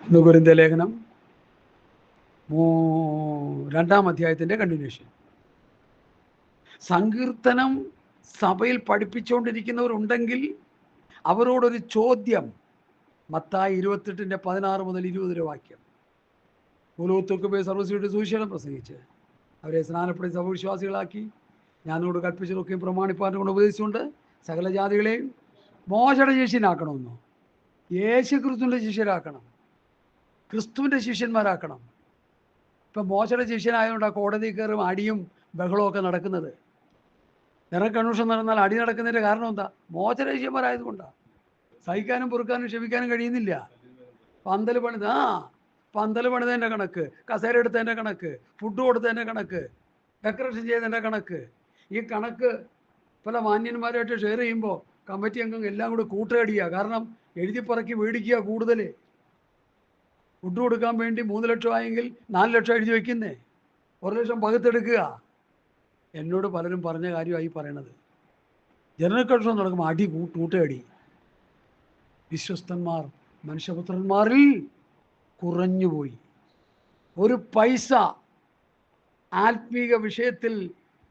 ഒന്ന് കൊരിന്ത്യർ ലേഖനം 2-ാം അധ്യായത്തിൻ്റെ കണ്ടിന്യൂഷൻ. സങ്കീർത്തനം സഭയിൽ പഠിപ്പിച്ചുകൊണ്ടിരിക്കുന്നവരുണ്ടെങ്കിൽ അവരോടൊരു ചോദ്യം. മത്തായി 28:16-20 വാക്യം. ഭൂലോകത്തൊക്കെ പോയി സർവ്വസൃഷ്ടിയുടെ സുവിശേഷം പ്രസംഗിച്ച് അവരെ സ്നാനപ്പെടുത്തി സഭവിശ്വാസികളാക്കി ഞാനോട് കൽപ്പിച്ചതൊക്കെയും പ്രമാണിപ്പാൻ കൊണ്ട് ഉപദേശിച്ചുകൊണ്ട് സകല ജാതികളെയും മോശയുടെ ശിഷ്യനാക്കണമെന്നോ? യേശു ക്രിസ്തുവിൻ്റെ ശിഷ്യരാക്കണം, ക്രിസ്തുവിൻ്റെ ശിഷ്യന്മാരാക്കണം. ഇപ്പം മോശയുടെ ശിഷ്യനായതുകൊണ്ടാണ് കോടതി കയറും അടിയും ബഹളമൊക്കെ നടക്കുന്നത്. നിറം കൺവെൻഷൻ നടന്നാൽ അടി നടക്കുന്നതിൻ്റെ കാരണം എന്താ? മോശയുടെ ശിഷ്യന്മാരായതുകൊണ്ടാണ്. സഹിക്കാനും പൊറുക്കാനും ക്ഷമിക്കാനും കഴിയുന്നില്ല. പന്തൽ പണിതതിൻ്റെ കണക്ക്, കസേര എടുത്തതിൻ്റെ കണക്ക്, ഫുഡ് കൊടുത്തതിൻ്റെ കണക്ക്, ഡെക്കറേഷൻ ചെയ്തതിൻ്റെ കണക്ക്, ഈ കണക്ക് പല മാന്യന്മാരായിട്ട് ഷെയർ ചെയ്യുമ്പോൾ കമ്മിറ്റി അംഗങ്ങൾ എല്ലാം കൂടി കൂട്ടുകടിയാണ്. കാരണം എഴുതി പറക്കി മേടിക്കുക കൂടുതൽ. ഫുഡ് കൊടുക്കാൻ വേണ്ടി 3 ലക്ഷം ആയെങ്കിൽ 4 ലക്ഷം എഴുതി വയ്ക്കുന്നേ, 1 ലക്ഷം പകുത്തെടുക്കുക. എന്നോട് പലരും പറഞ്ഞ കാര്യമായി പറയണത്. ജനറൽ കൺവെൻഷൻ നടക്കുമ്പോൾ അടി കൂട്ടുകടി. വിശ്വസ്തന്മാർ മനുഷ്യപുത്രന്മാരിൽ കുറഞ്ഞുപോയി. ഒരു പൈസ ആത്മീക വിഷയത്തിൽ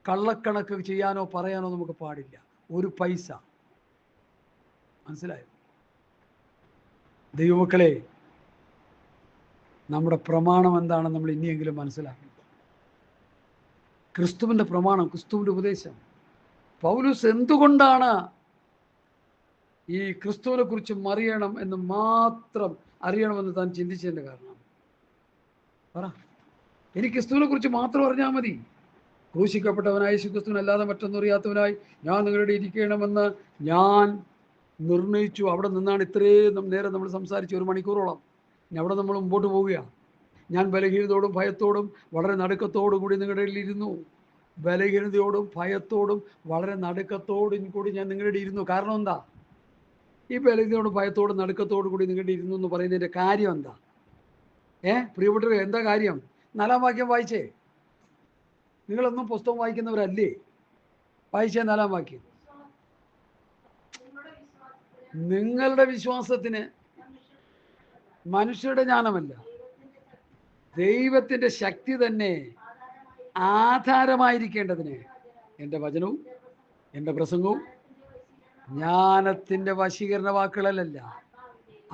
കള്ളക്കണക്ക് ചെയ്യാനോ പറയാനോ നമുക്ക് പാടില്ല. ഒരു പൈസ. മനസ്സിലായോ? ദൈവമക്കളെ, നമ്മുടെ പ്രമാണം എന്താണെന്ന് നമ്മൾ ഇനിയെങ്കിലും മനസ്സിലാക്കണം. ക്രിസ്തുവിൻ്റെ പ്രമാണം, ക്രിസ്തുവിൻ്റെ ഉപദേശം. പൗലോസ് എന്തുകൊണ്ടാണ് ഈ ക്രിസ്തുവിനെ കുറിച്ച് അറിയണം എന്ന് മാത്രം അറിയണമെന്ന് താൻ ചിന്തിച്ചതിൻ്റെ കാരണം പറ. എനിക്ക് ക്രിസ്തുവിനെ കുറിച്ച് മാത്രം അറിഞ്ഞാൽ മതി. ക്രൂശിക്കപ്പെട്ടവനായ യേശു ക്രിസ്തുവിനല്ലാതെ മറ്റൊന്നും അറിയാത്തവനായി ഞാൻ നിങ്ങളുടെ ഇരിക്കണമെന്ന് ഞാൻ നിർണയിച്ചു. അവിടെ നിന്നാണ് ഇത്രയും നേരം നമ്മൾ സംസാരിച്ച് 1 മണിക്കൂറോളം. അവിടെ നമ്മൾ മുമ്പോട്ട് പോവുകയാണ്. ഞാൻ ബലഹീനതയോടും ഭയത്തോടും വളരെ നടുക്കത്തോടും കൂടി നിങ്ങളുടെ ഇടയിൽ ഇരുന്നു. ബലഹീനതയോടും ഭയത്തോടും വളരെ നടുക്കത്തോടും കൂടി ഞാൻ നിങ്ങളുടെ ഇടയിൽ ഇരുന്നു. കാരണം എന്താ? ഈ ബലഹീനതയോടും ഭയത്തോടും നടുക്കത്തോടും കൂടി നിങ്ങളുടെ ഇരുന്നു എന്ന് പറയുന്നതിൻ്റെ കാര്യം എന്താ? പ്രിയപ്പെട്ടവർ, എന്താ കാര്യം? 4-ാം വാക്യം വായിച്ചേ. നിങ്ങളൊന്നും പുസ്തകം വായിക്കുന്നവരല്ലേ? വായിച്ചേ 4-ാം വാക്യം. നിങ്ങളുടെ വിശ്വാസത്തിന് മനുഷ്യരുടെ ജ്ഞാനമല്ല, ദൈവത്തിൻ്റെ ശക്തി തന്നെ ആധാരമായിരിക്കേണ്ടതിന് എൻ്റെ വചനവും എൻ്റെ പ്രസംഗവും ജ്ഞാനത്തിൻ്റെ വശീകരണ വാക്കുകളല്ല,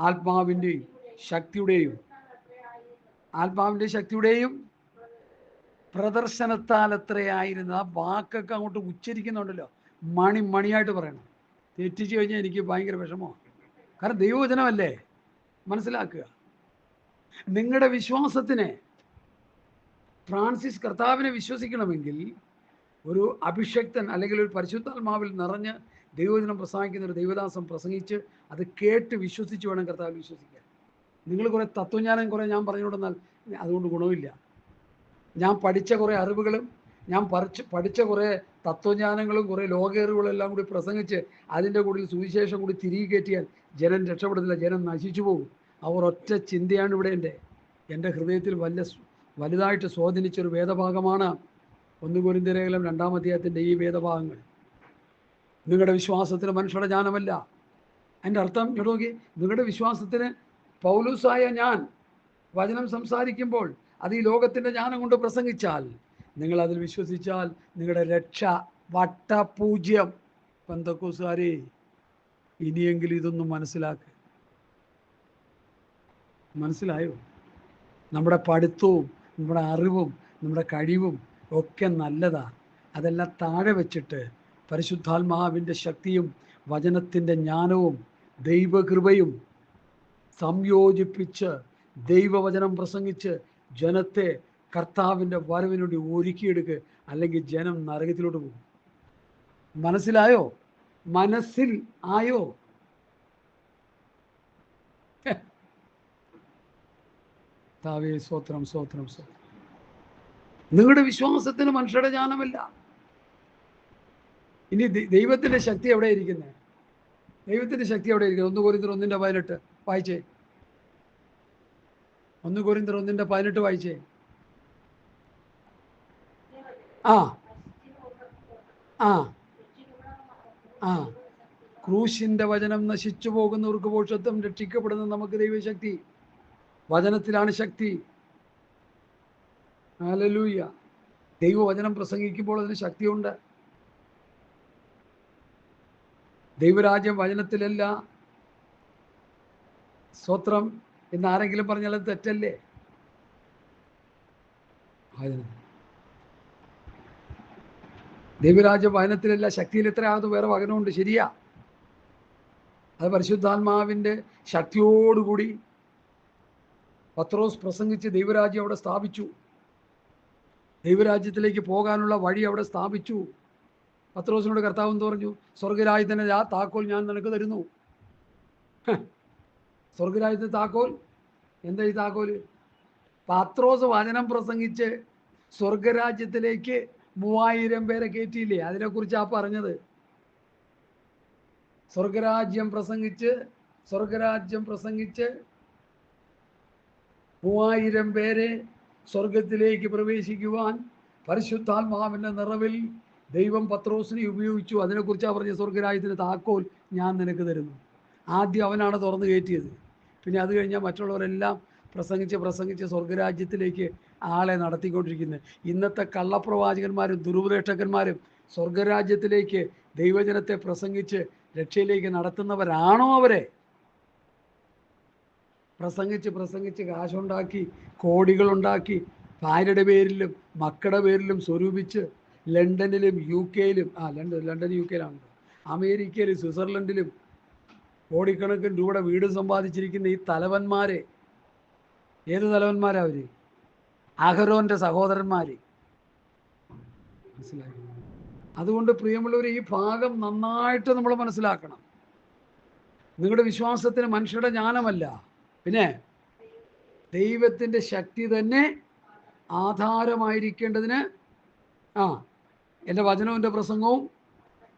ആത്മാവിൻ്റെയും ശക്തിയുടെയും പ്രദർശനത്താൽ എത്രയായിരുന്നു. ആ വാക്കൊക്കെ അങ്ങോട്ട് ഉച്ചരിക്കുന്നുണ്ടല്ലോ, മണിയായിട്ട് പറയണം. തെറ്റിച്ച് കഴിഞ്ഞാൽ എനിക്ക് ഭയങ്കര വിഷമമാണ്. കാരണം ദൈവവചനമല്ലേ. മനസ്സിലാക്കുക. നിങ്ങളുടെ വിശ്വാസത്തിന് ഫ്രാൻസിസ് കർത്താവിനെ വിശ്വസിക്കണമെങ്കിൽ ഒരു അഭിഷക്തൻ അല്ലെങ്കിൽ ഒരു പരിശുദ്ധാത്മാവിൽ നിറഞ്ഞ് ദൈവവചനം പ്രസംഗിക്കുന്ന ഒരു ദൈവദാസം പ്രസംഗിച്ച് അത് കേട്ട് വിശ്വസിച്ച് വേണം കർത്താവിൽ വിശ്വസിക്കാൻ. നിങ്ങൾ കുറേ തത്വജ്ഞാനം കുറേ ഞാൻ പറഞ്ഞുകൊണ്ടെന്നാൽ അതുകൊണ്ട് ഗുണമില്ല. ഞാൻ പഠിച്ച കുറേ അറിവുകളും ഞാൻ പഠിച്ച കുറേ തത്വജ്ഞാനങ്ങളും കുറേ ലോകറിവുകളും എല്ലാം കൂടി പ്രസംഗിച്ച് അതിൻ്റെ കൂടെ സുവിശേഷം കൂടി തിരികെ കയറ്റിയാൽ ജനം രക്ഷപ്പെടത്തില്ല, ജനം നശിച്ചു പോകും. അവർ ഒറ്റ ചിന്തയാണ് ഇവിടെ എൻ്റെ ഹൃദയത്തിൽ വലുതായിട്ട് സ്വാധീനിച്ചൊരു വേദഭാഗമാണ് 1 കൊരിന്ത്യർ 2-ാം അധ്യായത്തിൻ്റെ ഈ വേദഭാഗങ്ങൾ. നിങ്ങളുടെ വിശ്വാസത്തിന് മനുഷ്യരുടെ ജ്ഞാനമല്ല. അതിൻ്റെ അർത്ഥം നോക്കി. നിങ്ങളുടെ വിശ്വാസത്തിന് പൗലോസായ ഞാൻ വചനം സംസാരിക്കുമ്പോൾ അത് ഈ ലോകത്തിൻ്റെ ജ്ഞാനം കൊണ്ട് പ്രസംഗിച്ചാൽ, നിങ്ങൾ അതിൽ വിശ്വസിച്ചാൽ നിങ്ങളുടെ രക്ഷ വട്ടപൂജ്യം. പെന്തക്കോസ്തുകാരെ, ഇനിയെങ്കിലും ഇതൊന്നും മനസ്സിലായോ? നമ്മുടെ പഠിത്തവും നമ്മുടെ അറിവും നമ്മുടെ കഴിവും ഒക്കെ നല്ലതാണ്. അതെല്ലാം താഴെ വെച്ചിട്ട് പരിശുദ്ധാത്മാവിൻ്റെ ശക്തിയും വചനത്തിൻ്റെ ജ്ഞാനവും ദൈവകൃപയും സംയോജിപ്പിച്ച് ദൈവവചനം പ്രസംഗിച്ച് ജനത്തെ കർത്താവിൻ്റെ വരവിന് വേണ്ടി ഒരുക്കിയെടുക്കുക. അല്ലെങ്കിൽ ജനം നരകത്തിലോട്ട് പോകും. മനസ്സിലായോ? മനസ്സിൽ ആയോ? താവേ സ്വത്രം. നിങ്ങളുടെ വിശ്വാസത്തിന് മനുഷ്യരുടെ ജ്ഞാനമല്ല. ഇനി ദൈവത്തിൻ്റെ ശക്തി എവിടെ ഇരിക്കുന്നത്? 1 കൊരിന്ത്യർ 1:18 വായിച്ചേ. 1 കൊരിന്ത്യർ 1:18 വായിച്ചേ. ക്രൂശിന്റെ വചനം നശിച്ചു പോകുന്നവർക്ക് ഭോഷത്വം, രക്ഷിക്കപ്പെടുന്ന നമുക്ക് ദൈവശക്തി. വചനത്തിലാണ് ശക്തി. ഹല്ലേലൂയ. ദൈവവചനം പ്രസംഗിക്കുമ്പോൾ അതിന് ശക്തിയുണ്ട്. ദൈവരാജ്യം വചനത്തിലല്ല. സ്തോത്രം എന്ന് ആരെങ്കിലും പറഞ്ഞാൽ അത് തെറ്റല്ലേ? ദൈവരാജ്യം വചനത്തിലല്ല, ശക്തിയിൽ എത്രയാകുന്നു വേറെ വചനമുണ്ട്. ശരിയാ, അത് പരിശുദ്ധാത്മാവിൻ്റെ ശക്തിയോടുകൂടി പത്രോസ് പ്രസംഗിച്ച് ദൈവരാജ്യം അവിടെ സ്ഥാപിച്ചു. ദൈവരാജ്യത്തിലേക്ക് പോകാനുള്ള വഴി അവിടെ സ്ഥാപിച്ചു. പത്രോസിനോട് കർത്താവ് എന്ന് പറഞ്ഞു? സ്വർഗരാജ്യത്തിൻ്റെ താക്കോൽ ഞാൻ നിനക്ക് തരുന്നു. സ്വർഗരാജ്യത്തിൻ്റെ താക്കോൽ എന്താ? ഈ താക്കോല് പത്രോസ് വചനം പ്രസംഗിച്ച് സ്വർഗരാജ്യത്തിലേക്ക് 3000 പേരെ കയറ്റിയില്ലേ? അതിനെക്കുറിച്ചാ പറഞ്ഞത്. സ്വർഗരാജ്യം പ്രസംഗിച്ച് 3000 പേരെ സ്വർഗത്തിലേക്ക് പ്രവേശിക്കുവാൻ പരിശുദ്ധാത്മാവിൻ്റെ നിറവിൽ ദൈവം പത്രോസിനെ ഉപയോഗിച്ചു. അതിനെക്കുറിച്ചാണ് പറഞ്ഞ സ്വർഗരാജ്യത്തിൻ്റെ താക്കോൽ ഞാൻ നിനക്ക് തരുന്നു. ആദ്യം അവനാണ് തുറന്നു കയറ്റിയത്. പിന്നെ അത് കഴിഞ്ഞാൽ മറ്റുള്ളവരെല്ലാം പ്രസംഗിച്ച് സ്വർഗരാജ്യത്തിലേക്ക് ആളെ നടത്തിക്കൊണ്ടിരിക്കുന്നത്. ഇന്നത്തെ കള്ളപ്രവാചകന്മാരും ദുരുപദേഷ്ടകന്മാരും സ്വർഗരാജ്യത്തിലേക്ക് ദൈവജനത്തെ പ്രസംഗിച്ച് രക്ഷയിലേക്ക് നടത്തുന്നവരാണോ? അവരെ പ്രസംഗിച്ച് കാശുണ്ടാക്കി, കോടികളുണ്ടാക്കി, ഭാര്യയുടെ പേരിലും മക്കളുടെ പേരിലും സ്വരൂപിച്ച് ലണ്ടനിലും UK-യിലും ലണ്ടൻ UK-യിലാണ്, അമേരിക്കയിലും സ്വിറ്റ്സർലൻഡിലും കോടിക്കണക്കിന് രൂപയുടെ വീട് സമ്പാദിച്ചിരിക്കുന്ന ഈ തലവന്മാരെ, ഏത് തലവന്മാരാ അവർ? അഹരോൻ്റെ സഹോദരന്മാർ. മനസ്സിലായി? അതുകൊണ്ട് പ്രിയമുള്ളവർ, ഈ ഭാഗം നന്നായിട്ട് നമ്മൾ മനസ്സിലാക്കണം. നിങ്ങളുടെ വിശ്വാസത്തിന് മനുഷ്യരുടെ ജ്ഞാനമല്ല, പിന്നെ ദൈവത്തിൻ്റെ ശക്തി തന്നെ ആധാരമായിരിക്കേണ്ടതിന് എൻ്റെ വചനവും എൻ്റെ പ്രസംഗവും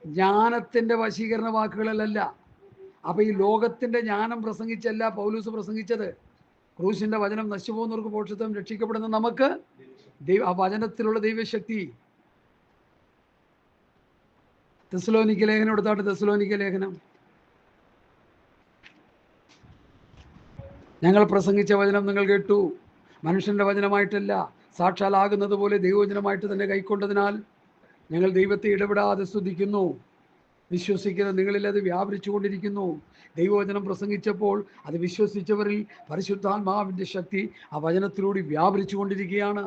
ജ്ഞാനത്തിൻ്റെ വശീകരണ വാക്കുകളിലല്ല. അപ്പോൾ ഈ ലോകത്തിൻ്റെ ജ്ഞാനം പ്രസംഗിച്ചല്ല പൗലോസ് പ്രസംഗിച്ചത്. ക്രൂശിൻ്റെ വചനം നശിച്ചുപോകുന്നവർക്ക് മോക്ഷത്വം, രക്ഷിക്കപ്പെടുന്ന നമുക്ക് ആ വചനത്തിലുള്ള ദൈവശക്തി. തെസ്സലോനിക്ക ലേഖനം എടുത്താട്ട്, തെസ്സലോനിക്ക ലേഖനം. ഞങ്ങൾ പ്രസംഗിച്ച വചനം നിങ്ങൾ കേട്ടു, മനുഷ്യൻ്റെ വചനമായിട്ടല്ല, സാക്ഷാലാകുന്നത് പോലെ ദൈവവചനമായിട്ട് തന്നെ കൈക്കൊണ്ടതിനാൽ ഞങ്ങൾ ദൈവത്തെ ഇടപെടാതെ സ്തുതിക്കുന്നു. വിശ്വസിക്കുന്ന നിങ്ങളിൽ അത് വ്യാപരിച്ചു കൊണ്ടിരിക്കുന്നു. ദൈവവചനം പ്രസംഗിച്ചപ്പോൾ അത് വിശ്വസിച്ചവരിൽ പരിശുദ്ധാത്മാവിൻ്റെ ശക്തി ആ വചനത്തിലൂടെ വ്യാപരിച്ചു കൊണ്ടിരിക്കുകയാണ്.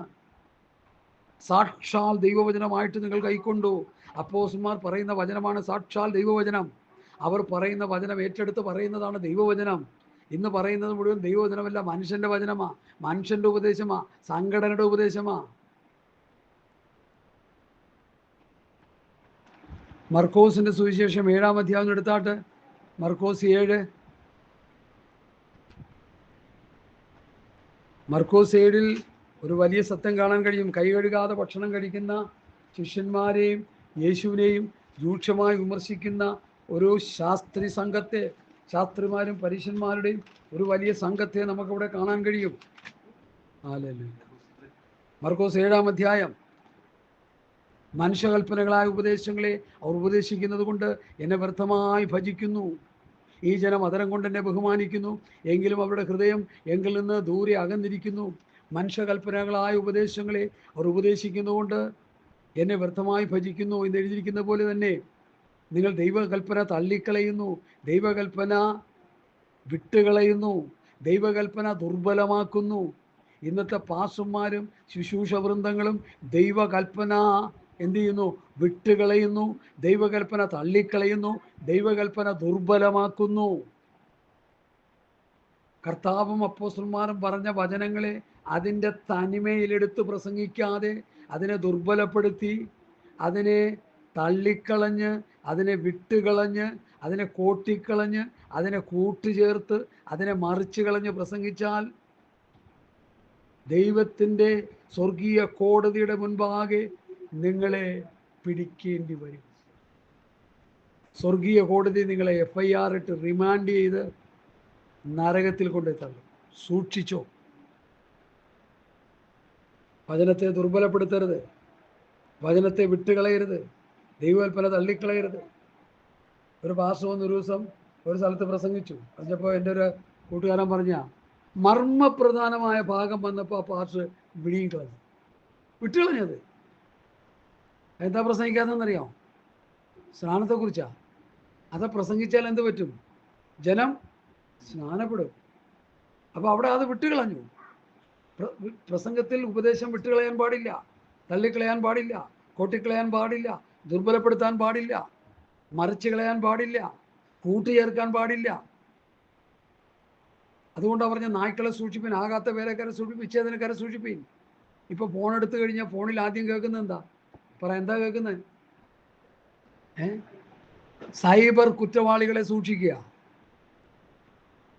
സാക്ഷാൽ ദൈവവചനമായിട്ട് നിങ്ങൾ കൈക്കൊണ്ടു. അപ്പോസ്തലന്മാർ പറയുന്ന വചനമാണ് സാക്ഷാൽ ദൈവവചനം. അവർ പറയുന്ന വചനം ഏറ്റെടുത്ത് പറയുന്നതാണ് ദൈവവചനം. ഇന്ന് പറയുന്നത് മുഴുവൻ ദൈവവചനമല്ല, മനുഷ്യൻ്റെ വചനമാണ്, മനുഷ്യൻ്റെ ഉപദേശമാണ്, സംഘടനയുടെ ഉപദേശമാണ്. മർക്കോസിൻ്റെ സുവിശേഷം 7-ാം അധ്യായം എടുത്താട്ട്, മർക്കോസ് 7. മർക്കോസ് 7-ൽ ഒരു വലിയ സത്യം കാണാൻ കഴിയും. കൈ കഴുകാതെ ഭക്ഷണം കഴിക്കുന്ന ശിഷ്യന്മാരെയും യേശുവിനെയും രൂക്ഷമായി വിമർശിക്കുന്ന ഒരു ശാസ്ത്രിമാരും പരീശന്മാരുടെയും ഒരു വലിയ സംഘത്തെ നമുക്കിവിടെ കാണാൻ കഴിയും. മർക്കോസ് 7-ാം അധ്യായം. മനുഷ്യകൽപ്പനകളായ ഉപദേശങ്ങളെ അവർ ഉപദേശിക്കുന്നത് കൊണ്ട് എന്നെ വ്യർത്ഥമായി ഭജിക്കുന്നു. ഈ ജനം അതരം കൊണ്ട് എന്നെ ബഹുമാനിക്കുന്നു, എങ്കിലും അവരുടെ ഹൃദയം എങ്കിൽ നിന്ന് ദൂരെ അകന്നിരിക്കുന്നു. മനുഷ്യകൽപ്പനകളായ ഉപദേശങ്ങളെ അവർ ഉപദേശിക്കുന്നതുകൊണ്ട് എന്നെ വ്യർത്ഥമായി ഭജിക്കുന്നു എന്ന് എഴുതിയിരിക്കുന്ന പോലെ തന്നെ നിങ്ങൾ ദൈവകൽപ്പന തള്ളിക്കളയുന്നു, ദൈവകൽപ്പന വിട്ടുകളയുന്നു, ദൈവകൽപ്പന ദുർബലമാക്കുന്നു. ഇന്നത്തെ പാസ്റ്റർമാരും ശുശ്രൂഷ വൃന്ദങ്ങളും ദൈവകൽപ്പന എന്ത് ചെയ്യുന്നു? വിട്ടുകളയുന്നു, ദൈവകൽപ്പന തള്ളിക്കളയുന്നു, ദൈവകൽപ്പന ദുർബലമാക്കുന്നു. കർത്താവും അപ്പോസ്തലന്മാരും പറഞ്ഞ വചനങ്ങളെ അതിൻ്റെ തനിമയിലെടുത്ത് പ്രസംഗിക്കാതെ അതിനെ ദുർബലപ്പെടുത്തി, അതിനെ തള്ളിക്കളഞ്ഞ്, അതിനെ വിട്ടുകളഞ്ഞ്, അതിനെ കോട്ടിക്കളഞ്ഞ്, അതിനെ കൂട്ടുചേർത്ത്, അതിനെ മറിച്ച് കളഞ്ഞ് പ്രസംഗിച്ചാൽ ദൈവത്തിൻ്റെ സ്വർഗീയ കോടതിയുടെ മുൻപാകെ നിങ്ങളെ പിടിക്കേണ്ടി വരും. സ്വർഗീയ കോടതി നിങ്ങളെ FIR ഇട്ട് റിമാൻഡ് ചെയ്ത് നരകത്തിൽ കൊണ്ടെത്തള്ളും. സൂക്ഷിച്ചോ. വചനത്തെ ദുർബലപ്പെടുത്തരുത്, വചനത്തെ വിട്ടുകളയരുത്, ദൈവകൽപ്പന തള്ളിക്കളയരുത്. ഒരു പാസ്റ്റർ വന്ന് ഒരു ദിവസം ഒരു സ്ഥലത്ത് പ്രസംഗിച്ചു. പറഞ്ഞപ്പോൾ എൻ്റെ ഒരു കൂട്ടുകാരൻ പറഞ്ഞ മർമ്മപ്രധാനമായ ഭാഗം വന്നപ്പോൾ ആ പാർട്ട് വിഴുങ്ങിക്കളഞ്ഞു, വിട്ടുകളഞ്ഞത്. എന്താ പ്രസംഗിക്കാതെന്നറിയാമോ? സ്നാനത്തെക്കുറിച്ചാ. അത് പ്രസംഗിച്ചാൽ എന്ത് പറ്റും? ജനം സ്നാനപ്പെടും. അപ്പോൾ അവിടെ അത് വിട്ടുകളഞ്ഞു. പ്രസംഗത്തിൽ ഉപദേശം വിട്ടുകളയാൻ പാടില്ല, തള്ളിക്കളയാൻ പാടില്ല, കൊട്ടിക്കളയാൻ പാടില്ല, ദുർബലപ്പെടുത്താൻ പാടില്ല, മറിച്ച് കളയാൻ പാടില്ല, കൂട്ടിച്ചേർക്കാൻ പാടില്ല. അതുകൊണ്ടാണ് പറഞ്ഞ നായ്ക്കളെ സൂക്ഷിപ്പിൻ, ആകാത്ത വേലക്കാരെ സൂക്ഷിപ്പിൻ, വിച്ഛേദനക്കാരെ സൂക്ഷിപ്പിൻ. ഇപ്പോൾ ഫോൺ എടുത്തു കഴിഞ്ഞാൽ ഫോണിൽ ആദ്യം കേൾക്കുന്നത് എന്താ? എന്താ കേൾക്കുന്നത്? സൈബർ കുറ്റവാളികളെ സൂക്ഷിക്കുക,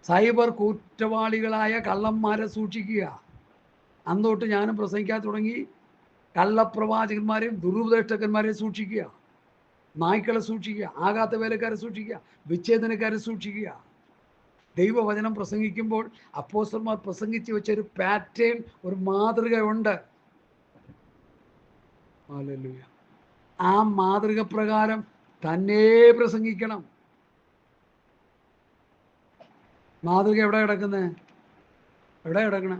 സൈബർ കുറ്റവാളികളായ കള്ളന്മാരെ സൂക്ഷിക്കുക. അന്നോട്ട് ഞാനും പ്രസംഗിക്കാൻ തുടങ്ങി. കള്ളപ്രവാചകന്മാരെയും ദുരുപദേഷ്ടകന്മാരെയും സൂക്ഷിക്കുക, നായ്ക്കളെ സൂക്ഷിക്കുക, ആകാത്ത വേലക്കാരെ സൂക്ഷിക്കുക, വിച്ഛേദനക്കാരെ സൂക്ഷിക്കുക. ദൈവവചനം പ്രസംഗിക്കുമ്പോൾ അപ്പോസ്തലന്മാർ പ്രസംഗിച്ച് വെച്ചൊരു പാറ്റേൺ, ഒരു മാതൃക ഉണ്ട്. ഹല്ലേലൂയ. ആ മാതൃക പ്രകാരം തന്നെ പ്രസംഗിക്കണം. മാതൃക എവിടെ കിടക്കുന്നത്? എവിടെ കിടക്കണേ?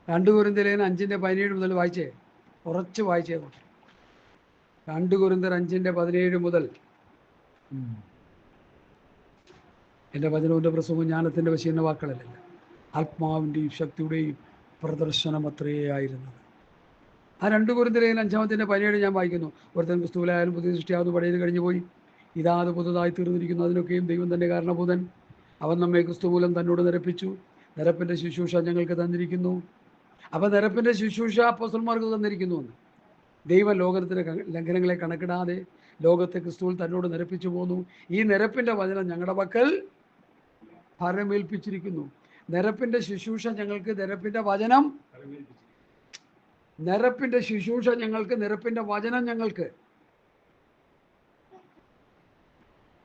2 കൊരിന്ത്യർ 5:17 മുതൽ വായിച്ചേ, കുറച്ച് വായിച്ചേ. 2 കൊരിന്ത്യർ 5:17 മുതൽ. എൻ്റെ വചനത്തിൻ്റെ പ്രസംഗവും ജ്ഞാനത്തിൻ്റെ വശീകരണ വാക്കുകളല്ല, ആത്മാവിൻ്റെയും ശക്തിയുടെയും പ്രദർശനം അത്രയേ ആയിരുന്നത്. ആ 2 കൊരിന്ത്യർ 5:17 ഞാൻ വായിക്കുന്നു. ഒരുത്തൻ ക്രിസ്തുവിലായാലും പുതിയ സൃഷ്ടിയാവുന്നു, പഴയത് കഴിഞ്ഞു പോയി, ഇതാ അത് പുതുതായി തീർന്നിരിക്കുന്നു. അതിനൊക്കെയും ദൈവം തന്നെ കാരണഭൂതൻ. അവൻ നമ്മെ ക്രിസ്തു മൂലം തന്നോട് നിരപ്പിച്ചു. നിരപ്പിൻ്റെ ശുശ്രൂഷ ഞങ്ങൾക്ക് തന്നിരിക്കുന്നു. അപ്പം നിരപ്പിൻ്റെ ശുശ്രൂഷ അപ്പോസ്തലന്മാർക്ക് തന്നിരിക്കുന്നു എന്ന്. ദൈവം ലോകത്തിലെ ലംഘനങ്ങളെ കണക്കിടാതെ ലോകത്തെ ക്രിസ്തുവിൽ തന്നോട് നിരപ്പിച്ചു പോന്നു. ഈ നിരപ്പിൻ്റെ വചനം ഞങ്ങളുടെ പക്കൽ ഫലമേൽപ്പിച്ചിരിക്കുന്നു. നിരപ്പിൻ്റെ ശുശ്രൂഷ ഞങ്ങൾക്ക്, നിരപ്പിൻ്റെ വചനം, നിരപ്പിൻ്റെ ശുശ്രൂഷ ഞങ്ങൾക്ക്, നിരപ്പിൻ്റെ വചനം ഞങ്ങൾക്ക്.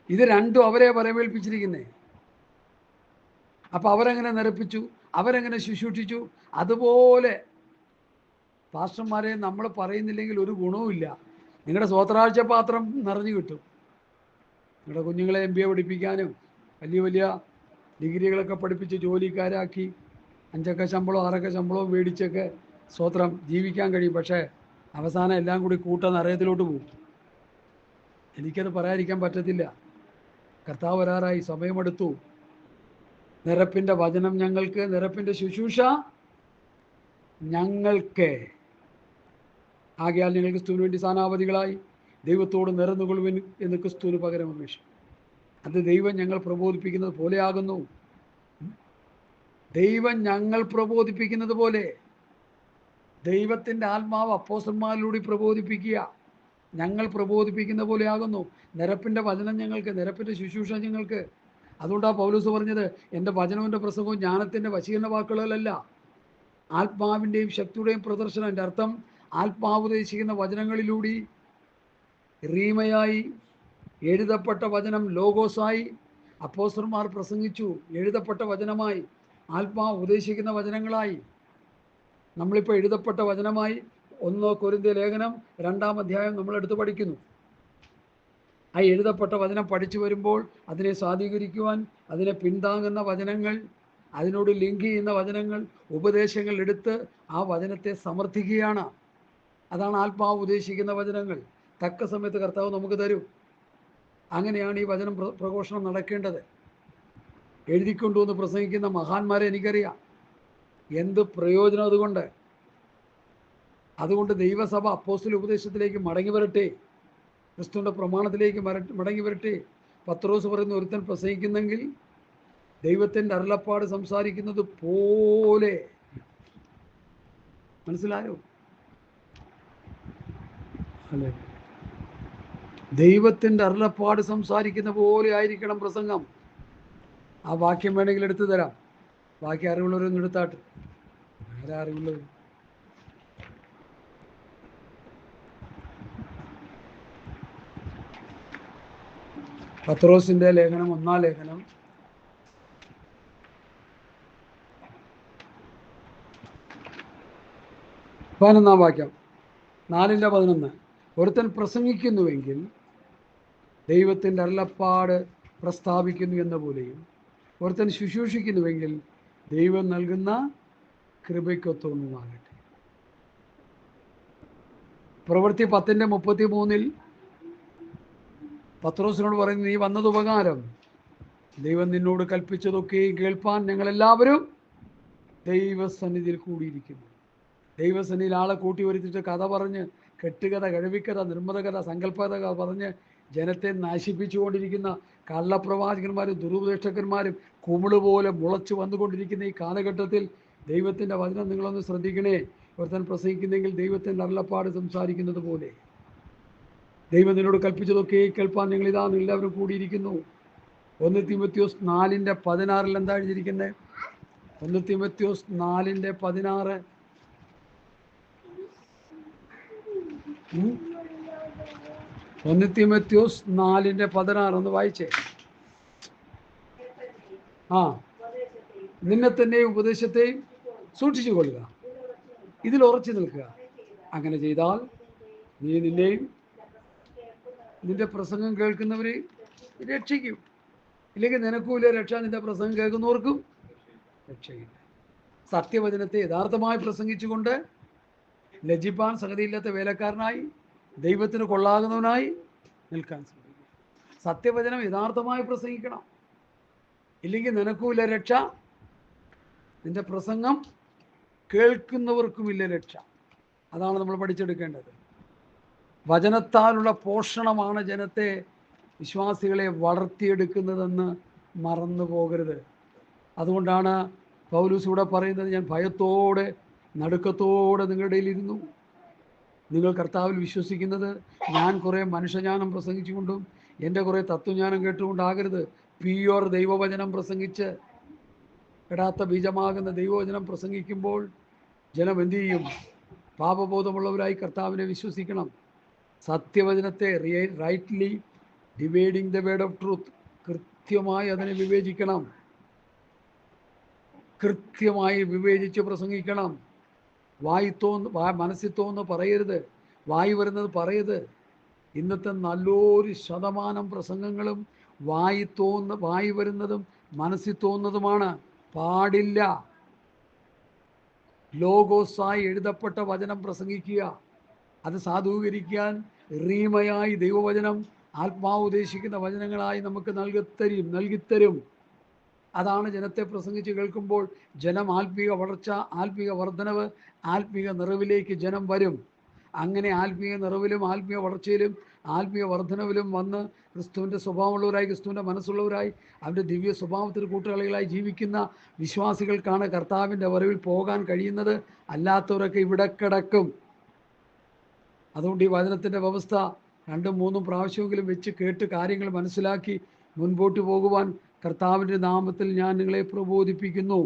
ഇത് രണ്ടും അവരെ ഫലമേൽപ്പിച്ചിരിക്കുന്നേ. അപ്പം അവരെങ്ങനെ നിരപ്പിച്ചു, അവരെങ്ങനെ ശുശ്രൂഷിച്ചു? അതുപോലെ പാസ്റ്റർമാരെ നമ്മൾ പറയുന്നില്ലെങ്കിൽ ഒരു ഗുണവുമില്ല. നിങ്ങളുടെ സ്വത്രാഴ്ച പാത്രം നിറഞ്ഞു കിട്ടും. നിങ്ങളുടെ കുഞ്ഞുങ്ങളെ MBA പഠിപ്പിക്കാനും വലിയ വലിയ ഡിഗ്രികളൊക്കെ പഠിപ്പിച്ച് ജോലിക്കാരാക്കി 5 ശമ്പളവും 6 ശമ്പളവും മേടിച്ചൊക്കെ സ്വത്രം ജീവിക്കാൻ കഴിയും. പക്ഷേ അവസാനം എല്ലാം കൂടി നരകത്തിലോട്ട് പോകും. എനിക്കത് പറയാതിരിക്കാൻ പറ്റത്തില്ല. കർത്താവ് വരാറായി, സമയമെടുത്തു. നിരപ്പിൻ്റെ വചനം ഞങ്ങൾക്ക്, നിരപ്പിൻ്റെ ശുശ്രൂഷ ഞങ്ങൾക്ക്. ആകയാൽ നിങ്ങൾ ക്രിസ്തുവിന് വേണ്ടി സ്ഥാനാപതികളായി ദൈവത്തോട് നിറന്നുകൊള്ളുവിൻ എന്ന് ക്രിസ്തുവിന് പകരം അപേക്ഷിക്കും. അത് ദൈവം ഞങ്ങൾ പ്രബോധിപ്പിക്കുന്നത് പോലെയാകുന്നു. ദൈവം ഞങ്ങൾ പ്രബോധിപ്പിക്കുന്നത് പോലെ. ദൈവത്തിൻ്റെ ആത്മാവ് അപ്പോസ്തലന്മാരിലൂടെ പ്രബോധിപ്പിക്കുക. ഞങ്ങൾ പ്രബോധിപ്പിക്കുന്ന പോലെയാകുന്നു. നിരപ്പിൻ്റെ വചനം ഞങ്ങൾക്ക്, നിരപ്പിൻ്റെ ശുശ്രൂഷ ഞങ്ങൾക്ക്. അതുകൊണ്ടാണ് പൗലോസ് പറഞ്ഞത്, എൻ്റെ വചനവും എൻ്റെ പ്രസംഗവും ജ്ഞാനത്തിൻ്റെ വശീകരണ വാക്കുകളല്ല, ആത്മാവിൻ്റെയും ശക്തിയുടെയും പ്രദർശനം. എൻ്റെ അർത്ഥം, ആത്മാവ് ഉദ്ദേശിക്കുന്ന വചനങ്ങളിലൂടെ റീമയായി എഴുതപ്പെട്ട വചനം ലോഗോസായി അപ്പോസ്തലന്മാർ പ്രസംഗിച്ചു. എഴുതപ്പെട്ട വചനമായി, ആത്മാവ് ഉദ്ദേശിക്കുന്ന വചനങ്ങളായി. നമ്മളിപ്പോൾ എഴുതപ്പെട്ട വചനമായി 1 കൊരിന്ത്യർ ലേഖനം 2-ാം അധ്യായം നമ്മളെടുത്ത് പഠിക്കുന്നു. ആ എഴുതപ്പെട്ട വചനം പഠിച്ചു വരുമ്പോൾ അതിനെ സ്വാധീകരിക്കുവാൻ, അതിനെ പിന്താങ്ങുന്ന വചനങ്ങൾ, അതിനോട് ലിങ്ക് ചെയ്യുന്ന വചനങ്ങൾ, ഉപദേശങ്ങൾ എടുത്ത് ആ വചനത്തെ സമർത്ഥിക്കുകയാണ്. അതാണ് ആത്മാവ് ഉദ്ദേശിക്കുന്ന വചനങ്ങൾ. തക്ക സമയത്ത് കർത്താവ് നമുക്ക് തരും. അങ്ങനെയാണ് ഈ വചനം പ്രഘോഷണം നടക്കേണ്ടത്. എഴുതിക്കൊണ്ടുവന്ന് പ്രസംഗിക്കുന്ന മഹാന്മാരെ എനിക്കറിയാം. എന്ത് പ്രയോജനം അതുകൊണ്ട്. അതുകൊണ്ട് ദൈവസഭ അപ്പോസ്തല ഉപദേശത്തിലേക്ക് മടങ്ങി വരട്ടെ, ക്രിസ്തുവിൻ്റെ പ്രമാണത്തിലേക്ക് മടങ്ങി വരട്ടെ. പത്രോസ് പറയുന്ന, ഒരുത്തൻ പ്രസംഗിക്കുന്നെങ്കിൽ ദൈവത്തിൻ്റെ അരുളപ്പാട് സംസാരിക്കുന്നത് പോലെ. മനസ്സിലായോ? അല്ലേ? ദൈവത്തിൻ്റെ അരുളപ്പാട് സംസാരിക്കുന്ന പോലെ ആയിരിക്കണം പ്രസംഗം. ആ വാക്യം വേണമെങ്കിൽ എടുത്തു തരാം. ബാക്കി അറിവുള്ളവരൊന്നും എടുത്താട്ട്. വേറെ അറിവുള്ളവർ പത്രോസിൻ്റെ ലേഖനം, 1-ാം ലേഖനം 11-ാം വാക്യം, 4:11. ഒരുത്തൻ പ്രസംഗിക്കുന്നുവെങ്കിൽ ദൈവത്തിൻ്റെ അരുളപ്പാട് പ്രസ്താവിക്കുന്നു എന്ന പോലെയും ഒരുത്തൻ ശുശ്രൂഷിക്കുന്നുവെങ്കിൽ ദൈവം നൽകുന്ന കൃപയ്ക്കൊത്തൊന്നുമാകട്ടെ. പ്രവൃത്തി 10:33 പത്രോസിനോട് പറയുന്നു, നീ വന്നത് ഉപകാരം. ദൈവം നിന്നോട് കൽപ്പിച്ചതൊക്കെയും കേൾപ്പാൻ ഞങ്ങളെല്ലാവരും ദൈവസന്നിധിയിൽ കൂടിയിരിക്കുന്നു. ദൈവസന്നിധിയിൽ ആളെ കൂട്ടി വരുത്തിയിട്ട് കഥ പറഞ്ഞ്, കെട്ടുകഥ, കഴിവിക്കഥ, നിർമ്മതകഥ, സങ്കല്പകഥ പറഞ്ഞ് ജനത്തെ നശിപ്പിച്ചുകൊണ്ടിരിക്കുന്ന കള്ളപ്രവാചകന്മാരും ദുരുപദേഷ്ടകന്മാരും കുമിളുപോലെ മുളച്ചു വന്നുകൊണ്ടിരിക്കുന്ന ഈ കാലഘട്ടത്തിൽ ദൈവത്തിൻ്റെ വചനം നിങ്ങളൊന്ന് ശ്രദ്ധിക്കണേ. ഒരുത്തൻ പ്രസംഗിക്കുന്നെങ്കിൽ ദൈവത്തിൻ്റെ അരുളപ്പാട് സംസാരിക്കുന്നത് പോലെ. ദൈവം നിന്നോട് കൽപ്പിച്ചതൊക്കെ കേൾപ്പാൻ ഞങ്ങളിതാ എല്ലാവരും കൂടിയിരിക്കുന്നു. 1 തീമോഥെയോസ് 4:16 എന്താ എഴുതിയിരിക്കുന്നത്? 1 തീമോഥെയോസ് 4:16. 1 തീമോഥെയോസ് 4:16 ഒന്ന് വായിച്ചേ. നിന്നെ തന്നെയും ഉപദേശത്തെയും സൂക്ഷിച്ചു കൊള്ളുക, ഇതിൽ ഉറച്ചു നിൽക്കുക. അങ്ങനെ ചെയ്താൽ നീ നിന്നെയും നിന്റെ പ്രസംഗം കേൾക്കുന്നവരെ രക്ഷിക്കും. ഇല്ലെങ്കിൽ നിനക്കുമില്ല രക്ഷ, നിന്റെ പ്രസംഗം കേൾക്കുന്നവർക്കും രക്ഷയില്ല. സത്യവചനത്തെ യഥാർത്ഥമായി പ്രസംഗിച്ചുകൊണ്ട് ലജ്ജിപ്പാൻ സംഗതിയില്ലാത്ത വേലക്കാരനായി ദൈവത്തിന് കൊള്ളാകുന്നവനായി നിൽക്കാൻ ശ്രമിക്കുക. സത്യവചനം യഥാർത്ഥമായി പ്രസംഗിക്കണം. ഇല്ലെങ്കിൽ നിനക്കുമില്ല രക്ഷ, നിന്റെ പ്രസംഗം കേൾക്കുന്നവർക്കുമില്ല രക്ഷ. അതാണ് നമ്മൾ പഠിച്ചെടുക്കേണ്ടത്. വചനത്താലുള്ള പോഷണമാണ് ജനത്തെ, വിശ്വാസികളെ വളർത്തിയെടുക്കുന്നതെന്ന് മറന്നു പോകരുത്. അതുകൊണ്ടാണ് പൗലോസ് ഇവിടെ പറയുന്നത്, ഞാൻ ഭയത്തോടെ നടുക്കത്തോടെ നിങ്ങളുടെ ഇടയിലിരുന്നു. നിങ്ങൾ കർത്താവിൽ വിശ്വസിക്കുന്നത് ഞാൻ കുറേ മനുഷ്യജ്ഞാനം പ്രസംഗിച്ചുകൊണ്ടും എൻ്റെ കുറേ തത്വജ്ഞാനം കേട്ടുകൊണ്ടാകരുത്. പ്യുവർ ദൈവവചനം പ്രസംഗിച്ച്, കെടാത്ത ബീജമാകുന്ന ദൈവവചനം പ്രസംഗിക്കുമ്പോൾ ജനം എന്തു ചെയ്യും? പാപബോധമുള്ളവരായി കർത്താവിനെ വിശ്വസിക്കണം. സത്യവചനത്തെ rightly dividing the word of truth, കൃത്യമായി അതിനെ വിവേചിക്കണം, കൃത്യമായി വിവേചിച്ച് പ്രസംഗിക്കണം. മനസ്സിൽ തോന്നുന്ന പറയരുത്, വായി വരുന്നത് പറയരുത്. ഇന്നത്തെ നല്ലൊരു ശതമാനം പ്രസംഗങ്ങളും വായി വരുന്നതും മനസ്സിൽ തോന്നുന്നതുമാണ്. പാടില്ല. ലോഗോസായി എഴുതപ്പെട്ട വചനം പ്രസംഗിക്കുക, അത് സാധൂകരിക്കാൻ റീമയായി ദൈവവചനം ആത്മാവ് ഉദ്ദേശിക്കുന്ന വചനങ്ങളായി നമുക്ക് നൽകിത്തരും. അതാണ് ജനത്തെ പ്രസംഗിച്ച് കേൾക്കുമ്പോൾ ജനം ആത്മീക വളർച്ച, ആത്മീക വർധനവ്, ആത്മീക നിറവിലേക്ക് ജനം വരും. അങ്ങനെ ആത്മീയ നിറവിലും ആത്മീയ വളർച്ചയിലും ആത്മീയ വർധനവിലും വന്ന് ക്രിസ്തുവിൻ്റെ സ്വഭാവമുള്ളവരായി, ക്രിസ്തുവിൻ്റെ മനസ്സുള്ളവരായി, അവൻ്റെ ദിവ്യ സ്വഭാവത്തിൽ കൂട്ടുകളികളായി ജീവിക്കുന്ന വിശ്വാസികൾക്കാണ് കർത്താവിൻ്റെ വരവിൽ പോകാൻ കഴിയുന്നത്. അല്ലാത്തവരൊക്കെ ഇവിടെ കിടക്കും. അതുകൊണ്ട് ഈ വചനത്തിൻ്റെ വ്യവസ്ഥ 2-3 പ്രാവശ്യമെങ്കിലും വെച്ച് കേട്ട് കാര്യങ്ങൾ മനസ്സിലാക്കി മുൻപോട്ട് പോകുവാൻ കർത്താവിൻ്റെ നാമത്തിൽ ഞാൻ നിങ്ങളെ പ്രബോധിപ്പിക്കുന്നു.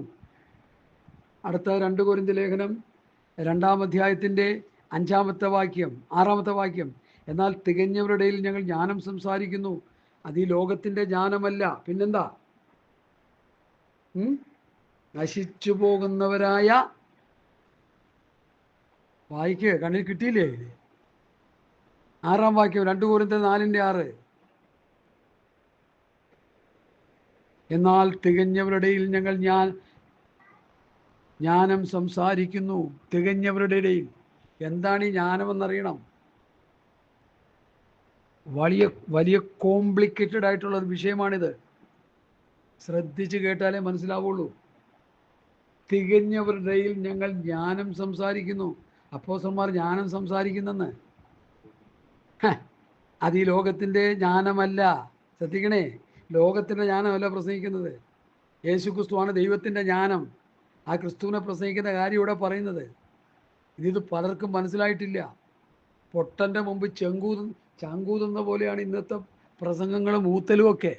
അടുത്ത 2 കൊരിന്ത്യർ ലേഖനം 2-ാം അധ്യായത്തിൻ്റെ 5-ാമത്തെ വാക്യം, 6-ാമത്തെ വാക്യം. എന്നാൽ തികഞ്ഞവരുടെ ഇടയിൽ ഞങ്ങൾ ജ്ഞാനം സംസാരിക്കുന്നു, അത് ഈ ലോകത്തിൻ്റെ ജ്ഞാനമല്ല. പിന്നെന്താ? നശിച്ചു പോകുന്നവരായ, വായിക്ക്, കണ്ണിൽ കിട്ടിയില്ലേ? 6-ാം വാക്യം, 2 കൊരിന്ത്യർ 4:6. എന്നാൽ തികഞ്ഞവരുടെ ഇടയിൽ ഞങ്ങൾ ജ്ഞാനം സംസാരിക്കുന്നു. തികഞ്ഞവരുടെ ഇടയിൽ. എന്താണ് ഈ ജ്ഞാനമെന്നറിയണം. വലിയ കോംപ്ലിക്കേറ്റഡ് ആയിട്ടുള്ളൊരു വിഷയമാണിത്. ശ്രദ്ധിച്ച് കേട്ടാലേ മനസ്സിലാവുള്ളൂ. തികഞ്ഞവരുടെ ഇടയിൽ ഞങ്ങൾ ജ്ഞാനം സംസാരിക്കുന്നു. അപ്പോസ്തലന്മാർ ജ്ഞാനം സംസാരിക്കുന്നെന്ന്. അത് ഈ ലോകത്തിൻ്റെ ജ്ഞാനമല്ല. ശ്രദ്ധിക്കണേ, ലോകത്തിൻ്റെ ജ്ഞാനമല്ല പ്രസംഗിക്കുന്നത്. യേശു ക്രിസ്തുവാണ് ദൈവത്തിൻ്റെ ജ്ഞാനം. ആ ക്രിസ്തുവിനെ പ്രസംഗിക്കുന്ന കാര്യം ഇവിടെ പറയുന്നത്. ഇത് പലർക്കും മനസ്സിലായിട്ടില്ല. പൊട്ടൻ്റെ മുമ്പ് ചങ്കൂതുന്ന പോലെയാണ് ഇന്നത്തെ പ്രസംഗങ്ങളും ഊത്തലും ഒക്കെ.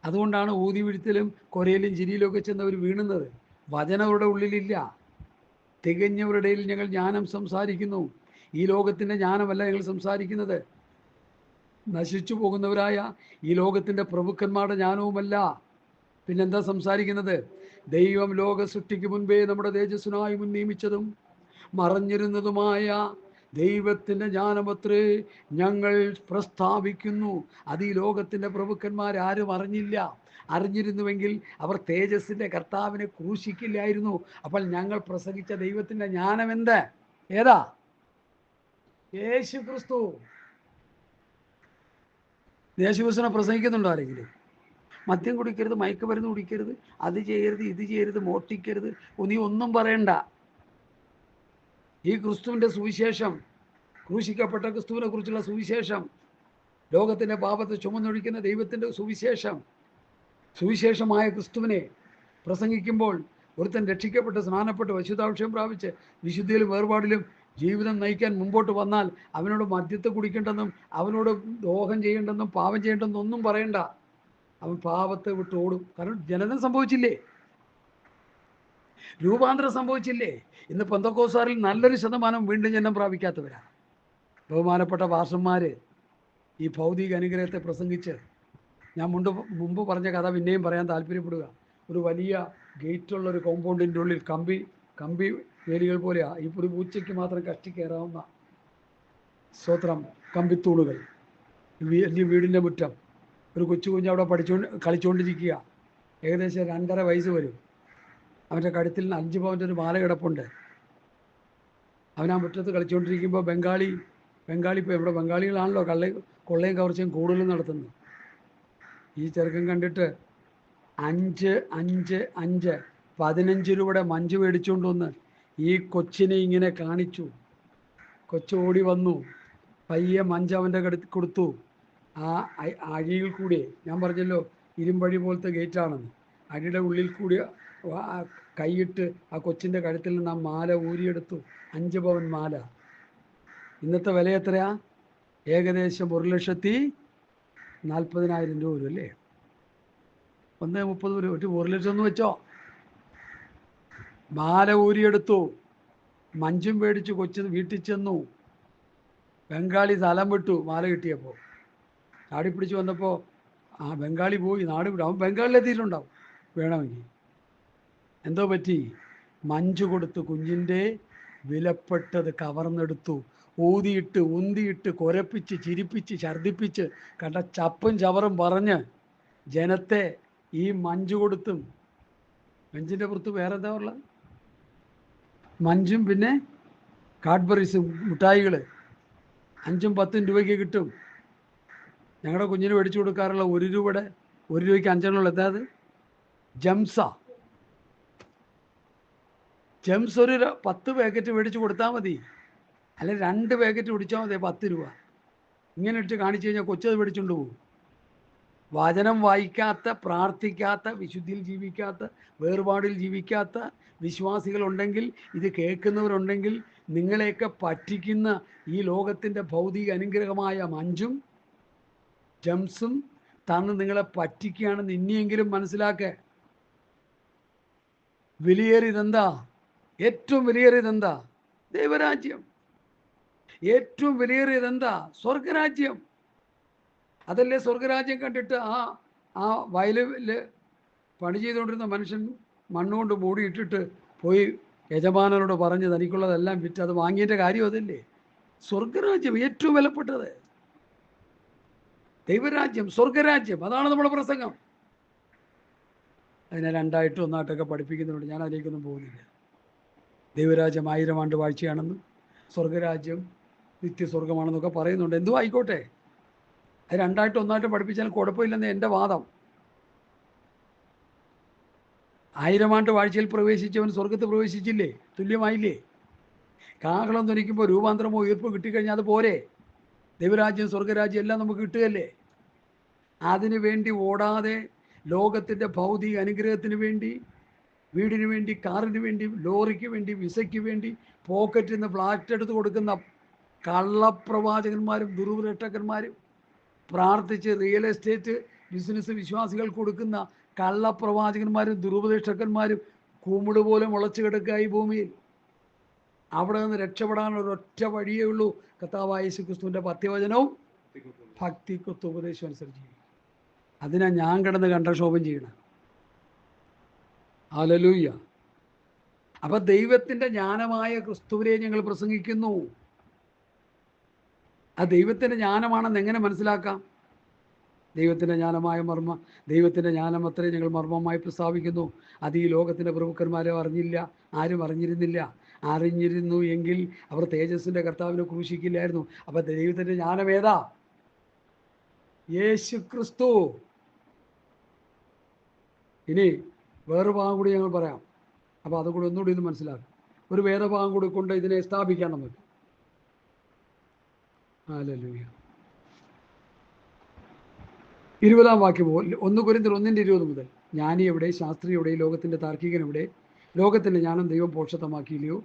അതുകൊണ്ടാണ് ഊതി വീഴ്ത്തലും കൊരയിലും ചിരിയിലും ഒക്കെ ചെന്നവർ വീണുന്നത്. വചനവരുടെ ഉള്ളിലില്ല. തികഞ്ഞവരുടെ ഇടയിൽ ഞങ്ങൾ ജ്ഞാനം സംസാരിക്കുന്നു. ഈ ലോകത്തിൻ്റെ ജ്ഞാനമല്ല ഞങ്ങൾ സംസാരിക്കുന്നത്. നശിച്ചു പോകുന്നവരായ ഈ ലോകത്തിൻ്റെ പ്രഭുക്കന്മാരുടെ ജ്ഞാനവുമല്ല. പിന്നെന്താ സംസാരിക്കുന്നത്? ദൈവം ലോക സൃഷ്ടിക്ക് മുൻപേ നമ്മുടെ തേജസ്സിനായി നിയമിച്ചതും മറഞ്ഞിരുന്നതുമായ ദൈവത്തിൻ്റെ ജ്ഞാനമത്രേ ഞങ്ങൾ പ്രസ്താവിക്കുന്നു. അത് ഈ ലോകത്തിൻ്റെ പ്രഭുക്കന്മാരാരും അറിഞ്ഞില്ല. അറിഞ്ഞിരുന്നുവെങ്കിൽ അവർ തേജസ്സിൻ്റെ കർത്താവിനെ ക്രൂശിക്കില്ലായിരുന്നു. അപ്പോൾ ഞങ്ങൾ പ്രസംഗിച്ച ദൈവത്തിൻ്റെ ജ്ഞാനം എന്ത്? ഏതാ? യേശു ക്രിസ്തു. യേശുക്രിസ്തുവിനെ പ്രസംഗിക്കുന്നുണ്ടോ ആരെങ്കിലും? മദ്യം കുടിക്കരുത്, മയക്കുമരുന്ന് കുടിക്കരുത്, അത് ചെയ്യരുത്, ഇത് ചെയ്യരുത്, മോഷ്ടിക്കരുത്, നീ ഒന്നും പറയണ്ട. ഈ ക്രിസ്തുവിൻ്റെ സുവിശേഷം, ക്രൂശിക്കപ്പെട്ട ക്രിസ്തുവിനെ കുറിച്ചുള്ള സുവിശേഷം, ലോകത്തിൻ്റെ പാപത്തെ ചുമന്നൊഴിക്കുന്ന ദൈവത്തിൻ്റെ സുവിശേഷം, സുവിശേഷമായ ക്രിസ്തുവിനെ പ്രസംഗിക്കുമ്പോൾ ഒരുത്തൻ രക്ഷിക്കപ്പെട്ട് സ്നാനപ്പെട്ട് വിശുദ്ധാഭിഷേകം പ്രാപിച്ച് വിശുദ്ധിയിലും വേർപാടിലും ജീവിതം നയിക്കാൻ മുമ്പോട്ട് വന്നാൽ അവനോട് മദ്യത്തെ കുടിക്കേണ്ടെന്നും അവനോട് ദോഹം ചെയ്യേണ്ടെന്നും പാപം ചെയ്യേണ്ടെന്നും ഒന്നും പറയണ്ട. അവൻ പാപത്തെ വിട്ട് ഓടും. കാരണം ജനനം സംഭവിച്ചില്ലേ, രൂപാന്തരം സംഭവിച്ചില്ലേ. ഇന്ന് പെന്തക്കോസ്തുകാരിൽ നല്ലൊരു ശതമാനം വീണ്ടും ജനനം പ്രാപിക്കാത്തവരാണ്. ബഹുമാനപ്പെട്ട പാസ്റ്റർമാർ ഈ ഭൗതിക അനുഗ്രഹത്തെ പ്രസംഗിച്ച്, ഞാൻ മുമ്പ് പറഞ്ഞ കഥ പിന്നെയും പറയാൻ താല്പര്യപ്പെടുക. ഒരു വലിയ ഗേറ്റുള്ളൊരു കോമ്പൗണ്ടിൻ്റെ ഉള്ളിൽ കമ്പി വേലികൾ പോലെയാണ്. ഈ ഒരു പൂച്ചയ്ക്ക് മാത്രം കഷ്ടി കയറാവുന്ന സ്വത്രം കമ്പിത്തൂണുകൾ, വലിയ വീടിൻ്റെ മുറ്റം. ഒരു കൊച്ചു കുഞ്ഞ് അവിടെ കളിച്ചുകൊണ്ടിരിക്കുക. ഏകദേശം 2.5 വയസ്സ് വരും. അവൻ്റെ കഴുത്തിൽ 5 പവൻ്റെ ഒരു മാല കിടപ്പുണ്ട്. അവൻ ആ മുറ്റത്ത് കളിച്ചുകൊണ്ടിരിക്കുമ്പോൾ ബംഗാളി ഇപ്പോൾ ഇവിടെ ബംഗാളികളാണല്ലോ കൊള്ളയും കവർച്ചയും കൂടുതലും നടത്തുന്നത്. ഈ ചെറുക്കൻ കണ്ടിട്ട് 15 രൂപയുടെ മഞ്ച് മേടിച്ചുകൊണ്ട് വന്ന് ഈ കൊച്ചിനെ ഇങ്ങനെ കാണിച്ചു. കൊച്ചു ഓടി വന്നു, പയ്യെ മഞ്ച് അവൻ്റെ കൊടുത്തു. ആ അഴിയിൽ കൂടി, ഞാൻ പറഞ്ഞല്ലോ ഇരുമ്പഴി പോലത്തെ ഗേറ്റാണെന്ന്, അഴിയുടെ ഉള്ളിൽ കൂടി കൈയിട്ട് ആ കൊച്ചിൻ്റെ കഴുത്തിൽ നിന്ന് ആ മാല ഊരിയെടുത്തു. 5 പവൻ മാല. ഇന്നത്തെ വില എത്രയാ? ഏകദേശം 1,40,000 രൂപ വരും അല്ലേ? 1.30 രൂപ. 1 ലക്ഷം എന്ന് വെച്ചോ. മാല ഊരിയെടുത്തു, മഞ്ചും മേടിച്ച് കൊച്ചു വീട്ടിൽ ചെന്നു. ബംഗാളി സ്ഥലം വിട്ടു മാല കിട്ടിയപ്പോൾ. ചാടി പിടിച്ച് വന്നപ്പോൾ ആ ബംഗാളി പോയി, നാട് വിടും. അവൻ ബംഗാളിലെത്തിയിട്ടുണ്ടാവും വേണമെങ്കിൽ. എന്തോ പറ്റി? മഞ്ച് കൊടുത്ത് കുഞ്ഞിൻ്റെ വിലപ്പെട്ടത് കവർന്നെടുത്തു. ഊതിയിട്ട് ഉന്തിയിട്ട് കുരപ്പിച്ച് ചിരിപ്പിച്ച് ഛർദിപ്പിച്ച് കണ്ട ചപ്പും ചവറും പറഞ്ഞ് ജനത്തെ ഈ മഞ്ച് കൊടുത്തും. മഞ്ചിൻ്റെ പുറത്ത് വേറെ എന്താ ഉള്ളത്? മഞ്ചും പിന്നെ കാഡ്ബറീസും മിഠായികൾ 5ഉം 10ഉം രൂപയ്ക്ക് കിട്ടും. ഞങ്ങളുടെ കുഞ്ഞിന് മേടിച്ചു കൊടുക്കാറുള്ള 1 രൂപയുടെ 1 രൂപയ്ക്ക് 5 എന്താത്? ജംസ് ഒരു 10 പാക്കറ്റ് മേടിച്ച് കൊടുത്താൽ മതി, അല്ലെ 2 പാക്കറ്റ് കുടിച്ചാൽ മതി, 10 രൂപ. ഇങ്ങനെ ഇട്ട് കാണിച്ചു കഴിഞ്ഞാൽ കൊച്ചത് മേടിച്ചുകൊണ്ട് പോകും. വചനം വായിക്കാത്ത, പ്രാർത്ഥിക്കാത്ത, വിശുദ്ധിയിൽ ജീവിക്കാത്ത, വേർപാടിൽ ജീവിക്കാത്ത വിശ്വാസികളുണ്ടെങ്കിൽ, ഇത് കേൾക്കുന്നവരുണ്ടെങ്കിൽ, നിങ്ങളെയൊക്കെ പറ്റിക്കുന്ന ഈ ലോകത്തിൻ്റെ ഭൗതിക അനുഗ്രഹമായ മഞ്ചും ജംസും തന്ന് നിങ്ങളെ പറ്റിക്കുകയാണെന്ന് ഇനിയെങ്കിലും മനസ്സിലാക്കുക. വിലയേറിയതെന്താ? ഏറ്റവും വിലയേറിയതെന്താ? ദൈവരാജ്യം. ഏറ്റവും വിലയേറിയതെന്താ? സ്വർഗരാജ്യം. അതല്ലേ സ്വർഗരാജ്യം കണ്ടിട്ട് ആ വയലിൽ പണി ചെയ്തുകൊണ്ടിരുന്ന മനുഷ്യൻ മണ്ണുകൊണ്ട് മൂടിയിട്ടിട്ട് പോയി യജമാനനോട് പറഞ്ഞ് തനിക്കുള്ളതെല്ലാം വിറ്റ് അത് വാങ്ങിയതിൻ്റെ കാര്യം അതല്ലേ? സ്വർഗരാജ്യം ഏറ്റവും വിലപ്പെട്ടത്. ദൈവരാജ്യം, സ്വർഗരാജ്യം, അതാണ് നമ്മുടെ പ്രസംഗം. അതിനെ 2 1 പഠിപ്പിക്കുന്നുണ്ട്. ഞാൻ അതിലേക്കൊന്നും പോകുന്നില്ല. ദൈവരാജ്യം 1000 ആണ്ട് വാഴ്ചയാണെന്നും സ്വർഗരാജ്യം നിത്യസ്വർഗമാണെന്നൊക്കെ പറയുന്നുണ്ട്. എന്തും ആയിക്കോട്ടെ, അത് 2 1 പഠിപ്പിച്ചാൽ കുഴപ്പമില്ലെന്ന് എൻ്റെ വാദം. 1000 ആണ്ട് വാഴ്ചയിൽ പ്രവേശിച്ചവൻ സ്വർഗത്ത് പ്രവേശിച്ചില്ലേ? തുല്യമായില്ലേ? കാഹളം ധ്വനിക്കുമ്പോൾ രൂപാന്തരമോ ഉയർപ്പോ കിട്ടിക്കഴിഞ്ഞാൽ അത് പോരെ? ദൈവരാജ്യം, സ്വർഗരാജ്യം എല്ലാം നമുക്ക് കിട്ടുകയല്ലേ? അതിനു വേണ്ടി ഓടാതെ, ലോകത്തിൻ്റെ ഭൗതിക അനുഗ്രഹത്തിന് വേണ്ടി, വീടിന് വേണ്ടി, കാറിന് വേണ്ടി, ലോറിക്ക് വേണ്ടി, വിസയ്ക്ക് വേണ്ടി പോക്കറ്റിൽ നിന്ന് ഫ്ലാറ്റ് എടുത്ത് കൊടുക്കുന്ന കള്ളപ്രവാചകന്മാരും ദുർവ്രട്ടകന്മാരും, പ്രാർത്ഥിച്ച് റിയൽ എസ്റ്റേറ്റ് ബിസിനസ് വിശ്വാസികൾ കൊടുക്കുന്ന കള്ളപ്രവാചകന്മാരും ദുരുപദേഷ്ടകന്മാരും കൂമ്പിട് പോലെ മുളച്ചു കിടക്കുക ഈ ഭൂമിയിൽ. അവിടെ നിന്ന് രക്ഷപ്പെടാൻ ഒരൊറ്റ വഴിയേ ഉള്ളൂ, കർത്താവായ യേശുക്രിസ്തുവിൻ്റെ പത്യവചനവും ഭക്തിക്കൊത്ത ഉപദേശവും അനുസരിച്ച് ജീവിക്കും. അതിനാ ഞാൻ കിടന്ന് കണ്ടക്ഷോഭം ചെയ്യണം. ഹല്ലേലൂയ. അപ്പം ദൈവത്തിൻ്റെ ജ്ഞാനമായ ക്രിസ്തുവിനെ ഞങ്ങൾ പ്രസംഗിക്കുന്നു. ആ ദൈവത്തിൻ്റെ ജ്ഞാനമാണെന്ന് എങ്ങനെ മനസ്സിലാക്കാം? ദൈവത്തിൻ്റെ ജ്ഞാനമായ ദൈവത്തിൻ്റെ ജ്ഞാനം അത്രയും ഞങ്ങൾ മർമ്മമായി പ്രസ്താവിക്കുന്നു. അത് ഈ ലോകത്തിൻ്റെ പ്രഭുക്കന്മാരെ അറിഞ്ഞില്ല, ആരും അറിഞ്ഞിരുന്നില്ല. അറിഞ്ഞിരുന്നു എങ്കിൽ അവർ തേജസ്സിൻ്റെ കർത്താവിനെ ക്രൂശിക്കില്ലായിരുന്നു. അപ്പം ദൈവത്തിൻ്റെ ജ്ഞാനം ഏതാ? യേശു ക്രിസ്തു. ഇനി വേറെ ഭാഗം കൂടി ഞങ്ങൾ പറയാം. അപ്പോൾ അതുകൂടി ഒന്നുകൂടി ഇത് മനസ്സിലാക്കും. ഒരു വേദഭാഗം കൂടി കൊണ്ട് ഇതിനെ സ്ഥാപിക്കാം നമുക്ക്. ഹല്ലേലൂയ. 20-ാം വാക്യം 1 കൊരിന്ത്യർ 1:20 മുതൽ. ജ്ഞാനി എവിടെ? ശാസ്ത്രി എവിടെ? ലോകത്തിൻ്റെ താർക്കികൻ എവിടെ? ലോകത്തിൻ്റെ ജ്ഞാനം ദൈവം പോഷത്വമാക്കിയില്ലയോ?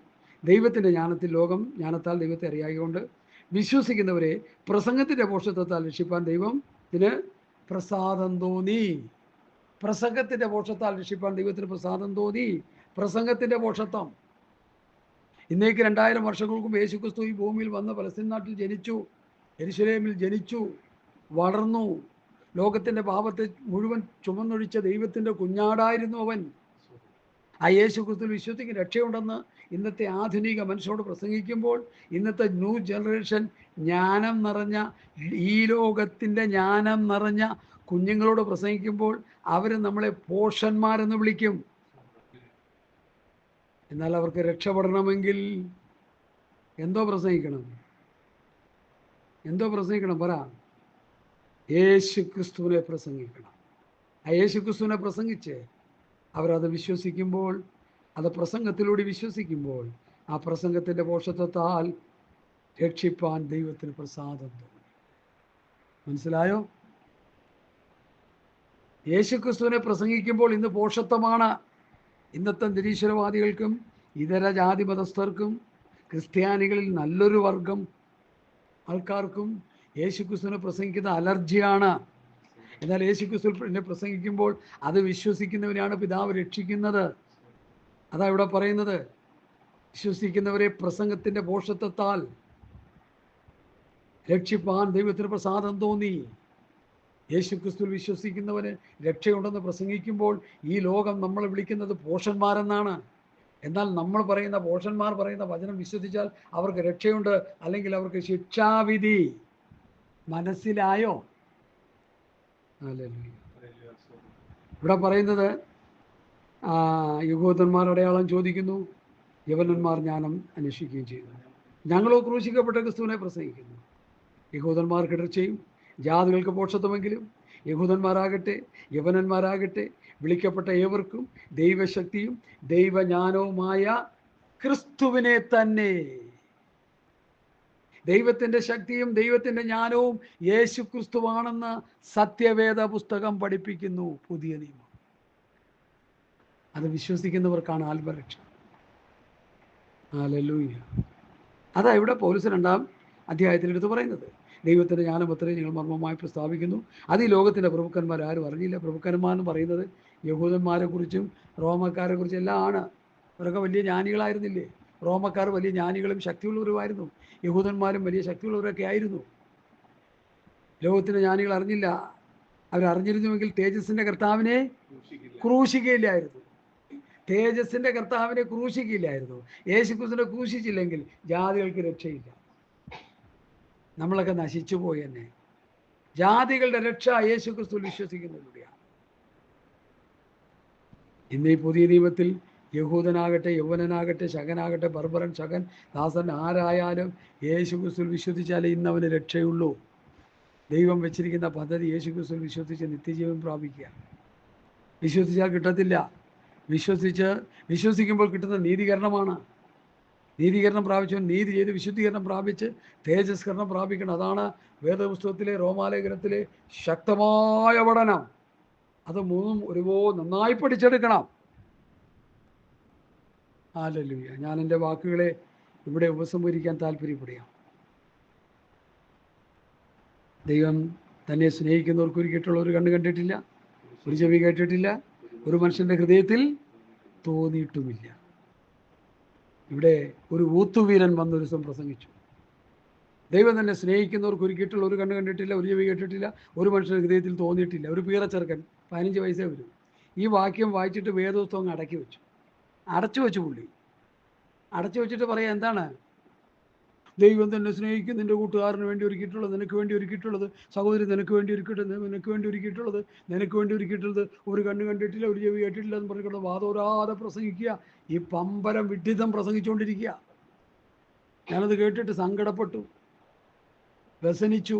ദൈവത്തിൻ്റെ ജ്ഞാനത്തിൽ ലോകം ജ്ഞാനത്താൽ ദൈവത്തെ അറിയാകൊണ്ട് വിശ്വസിക്കുന്നവരെ പ്രസംഗത്തിൻ്റെ പോഷത്വത്താൽ രക്ഷിപ്പാൻ ദൈവത്തിന് പ്രസാദം തോന്നി. പ്രസംഗത്തിൻ്റെ പോഷത്താൽ രക്ഷിപ്പാൻ ദൈവത്തിന് പ്രസാദം തോന്നി. പ്രസംഗത്തിൻ്റെ പോഷത്വം. ഇന്നേക്ക് 2000 വർഷങ്ങൾക്ക് മുമ്പ് യേശുക്രിസ്തു ഈ ഭൂമിയിൽ വന്ന് പലസ്തീൻ നാട്ടിൽ ജനിച്ചു, യെരുശലേമിൽ ജനിച്ചു, വളർന്നു. ലോകത്തിൻ്റെ പാപത്തെ മുഴുവൻ ചുമന്നൊഴിച്ച ദൈവത്തിൻ്റെ കുഞ്ഞാടായിരുന്നു അവൻ. ആ യേശുക്രിസ്തുവിൽ വിശ്വസിക്ക് രക്ഷയുണ്ടെന്ന് ഇന്നത്തെ ആധുനിക മനുഷ്യരോട് പ്രസംഗിക്കുമ്പോൾ, ഇന്നത്തെ ന്യൂ ജനറേഷൻ ജ്ഞാനം നിറഞ്ഞ, ഈ ലോകത്തിൻ്റെ ജ്ഞാനം നിറഞ്ഞ കുഞ്ഞുങ്ങളോട് പ്രസംഗിക്കുമ്പോൾ അവർ നമ്മളെ പോഷന്മാരെന്ന് വിളിക്കും. എന്നാൽ അവർക്ക് രക്ഷപ്പെടണമെങ്കിൽ എന്തോ പ്രസംഗിക്കണം? പറ. യേശു ക്രിസ്തുവിനെ പ്രസംഗിക്കണം. ആ യേശു ക്രിസ്തുവിനെ പ്രസംഗിച്ച് അവരത് വിശ്വസിക്കുമ്പോൾ, അത് പ്രസംഗത്തിലൂടെ വിശ്വസിക്കുമ്പോൾ, ആ പ്രസംഗത്തിൻ്റെ പോഷത്വത്താൽ രക്ഷിപ്പാൻ ദൈവത്തിന് പ്രസാദം തോന്നി. മനസ്സിലായോ? യേശു ക്രിസ്തുവിനെ പ്രസംഗിക്കുമ്പോൾ ഇന്ന് പോഷത്വമാണ്. ഇന്നത്തെ നിരീശ്വരവാദികൾക്കും ഇതര ജാതി മതസ്ഥർക്കും ക്രിസ്ത്യാനികളിൽ നല്ലൊരു വർഗം ആൾക്കാർക്കും യേശുക്രിസ്തുവിനെ പ്രസംഗിക്കുന്ന അലർജിയാണ്. എന്നാൽ യേശുക്രിസ്തുവിനെ പ്രസംഗിക്കുമ്പോൾ അത് വിശ്വസിക്കുന്നവരെയാണ് പിതാവ് രക്ഷിക്കുന്നത്. അതാ ഇവിടെ പറയുന്നത്. വിശ്വസിക്കുന്നവരെ പ്രസംഗത്തിൻ്റെ പോഷത്വത്താൽ രക്ഷിപ്പാൻ ദൈവത്തിന് പ്രസാദം തോന്നി. യേശുക്രിസ്തുവിൽ വിശ്വസിക്കുന്നവന് രക്ഷയുണ്ടെന്ന് പ്രസംഗിക്കുമ്പോൾ ഈ ലോകം നമ്മളെ വിളിക്കുന്നത് പോഷന്മാരെന്നാണ്. എന്നാൽ നമ്മൾ പറയുന്ന പോഷന്മാർ പറയുന്ന വചനം വിശ്വസിച്ചാൽ അവർക്ക് രക്ഷയുണ്ട്, അല്ലെങ്കിൽ അവർക്ക് ശിക്ഷാവിധി. മനസ്സിലായോ? ഇവിടെ പറയുന്നത് യഹൂദന്മാർ അടയാളം ചോദിക്കുന്നു, യവനന്മാർ ജ്ഞാനം അന്വേഷിക്കുകയും ചെയ്യുന്നു. ഞങ്ങളോ ക്രൂശിക്കപ്പെട്ട ക്രിസ്തുവിനെ പ്രസംഗിക്കുന്നു. യഹൂദന്മാർക്ക് ഇടർച്ചയും ജാതികൾക്ക് പോഷത്വമെങ്കിലും യഹൂദന്മാരാകട്ടെ യവനന്മാരാകട്ടെ വിളിക്കപ്പെട്ട ഏവർക്കും ദൈവശക്തിയും ദൈവജ്ഞാനവുമായ ക്രിസ്തുവിനെ തന്നെ. ദൈവത്തിൻ്റെ ശക്തിയും ദൈവത്തിൻ്റെ ജ്ഞാനവും യേശു ക്രിസ്തുവാണെന്ന് സത്യവേദ പുസ്തകം പഠിപ്പിക്കുന്നു. പുതിയ നിയമം. അത് വിശ്വസിക്കുന്നവർക്കാണ് ആത്മരക്ഷ. ഹല്ലേലൂയ. അതാ ഇവിടെ പൗലോസ് 2-ാം അധ്യായത്തിൽ എടുത്ത് പറയുന്നത്. ദൈവത്തിൻ്റെ ജ്ഞാനം അത്രയും ഞങ്ങൾ മർമ്മമായി പ്രസ്താവിക്കുന്നു. അത് ഈ ലോകത്തിൻ്റെ പ്രഭുക്കന്മാർ ആരും അറിഞ്ഞില്ല. പ്രഭുക്കന്മാരെന്ന് പറയുന്നത് യഹൂദന്മാരെ കുറിച്ചും റോമക്കാരെ കുറിച്ചും എല്ലാം ആണ്. അവരൊക്കെ വലിയ ജ്ഞാനികളായിരുന്നില്ലേ? റോമക്കാർ വലിയ ജ്ഞാനികളും ശക്തിയുള്ളവരുമായിരുന്നു. യഹൂദന്മാരും വലിയ ശക്തിയുള്ളവരൊക്കെ ആയിരുന്നു. ലോകത്തിൻ്റെ ജ്ഞാനികൾ അറിഞ്ഞില്ല. അവരറിഞ്ഞിരുന്നുവെങ്കിൽ തേജസ്സിൻ്റെ കർത്താവിനെ ക്രൂശിക്കുകയില്ലായിരുന്നു. തേജസ്സിൻ്റെ കർത്താവിനെ ക്രൂശിക്കില്ലായിരുന്നു. യേശുക്രിസ്തുവിനെ ക്രൂശിച്ചില്ലെങ്കിൽ ജാതികൾക്ക് രക്ഷയില്ല. നമ്മളൊക്കെ നശിച്ചു പോയി തന്നെ. ജാതികളുടെ രക്ഷ യേശുക്രിസ്തുവിൽ വിശ്വസിക്കുന്നതിലൂടെയാണ്. ഇന്ന് ഈ പുതിയ നിയമത്തിൽ യഹൂദനാകട്ടെ യൗവനനാകട്ടെ ശകനാകട്ടെ ബർബറൻ ശകൻ ദാസൻ ആരായാലും യേശുക്രിസ്തുവിൽ വിശ്വസിച്ചാലേ ഇന്ന് അവന് രക്ഷയുള്ളൂ. ദൈവം വെച്ചിരിക്കുന്ന പദ്ധതി യേശുക്രിസ്തുവിൽ വിശ്വസിച്ച് നിത്യജീവൻ പ്രാപിക്കുക. വിശ്വസിച്ചാൽ കിട്ടത്തില്ല. വിശ്വസിക്കുമ്പോൾ കിട്ടുന്ന നീതീകരണമാണ്. നീതീകരണം പ്രാപിച്ചവൻ നീതി ചെയ്ത് വിശുദ്ധീകരണം പ്രാപിച്ച് തേജസ്കരണം പ്രാപിക്കണം. അതാണ് വേദപുസ്തകത്തിലെ റോമാലേഖനത്തിലെ ശക്തമായ പഠനം. അത് മൂന്നും ഒരുപോലെ നന്നായി പഠിച്ചെടുക്കണം. ഹല്ലേലൂയ. ഞാൻ എൻ്റെ വാക്കുകളെ ഇവിടെ ഉപസംഹരിക്കാൻ താല്പര്യപ്പെടുകയാണ്. ദൈവം തന്നെ സ്നേഹിക്കുന്നവർക്ക് ഒരുക്കിയിട്ടുള്ള ഒരു കണ്ണ് കണ്ടിട്ടില്ല, ഒരു ചെവി കേട്ടിട്ടില്ല, ഒരു മനുഷ്യൻ്റെ ഹൃദയത്തിൽ തോന്നിയിട്ടുമില്ല. ഇവിടെ ഒരു ഊത്തുവീരൻ വന്നൊരു ദിവസം പ്രസംഗിച്ചു. ദൈവം തന്നെ സ്നേഹിക്കുന്നവർക്ക് ഒരുക്കിയിട്ടുള്ള ഒരു കണ്ണ് കണ്ടിട്ടില്ല, ഒരു ചെവി കേട്ടിട്ടില്ല, ഒരു മനുഷ്യൻ്റെ ഹൃദയത്തിൽ തോന്നിയിട്ടില്ല. ഒരു പീറച്ചെറുക്കൻ 15 വയസ്സേ വരും. ഈ വാക്യം വായിച്ചിട്ട് വേദപുസ്തകം അടച്ചു വെച്ചു പുള്ളി. അടച്ചു വെച്ചിട്ട് പറയാം, എന്താണ്? ദൈവം തന്നെ സ്നേഹിക്കും. നിന്റെ കൂട്ടുകാരന് വേണ്ടി ഒരുക്കിയിട്ടുള്ളത്, നിനക്ക് വേണ്ടി ഒരുക്കിയിട്ടുള്ളത്, സഹോദരി നിനക്ക് വേണ്ടി ഒരുക്കിയിട്ടുള്ളത്, നിനക്ക് വേണ്ടി ഒരുക്കിയിട്ടുള്ളത്, നിനക്ക് വേണ്ടി ഒരുക്കിയിട്ടുള്ളത്, ഒരു കണ്ണ് കണ്ടിട്ടില്ല, ഒരു ചെവി കേട്ടിട്ടില്ല എന്ന് പറഞ്ഞിട്ടുള്ളത് വാദോരാതെ പ്രസംഗിക്കുക. ഈ പമ്പരം വിഡ്ഢിത്തം പ്രസംഗിച്ചുകൊണ്ടിരിക്കുക. ഞാനത് കേട്ടിട്ട് സങ്കടപ്പെട്ടു, വ്യസനിച്ചു.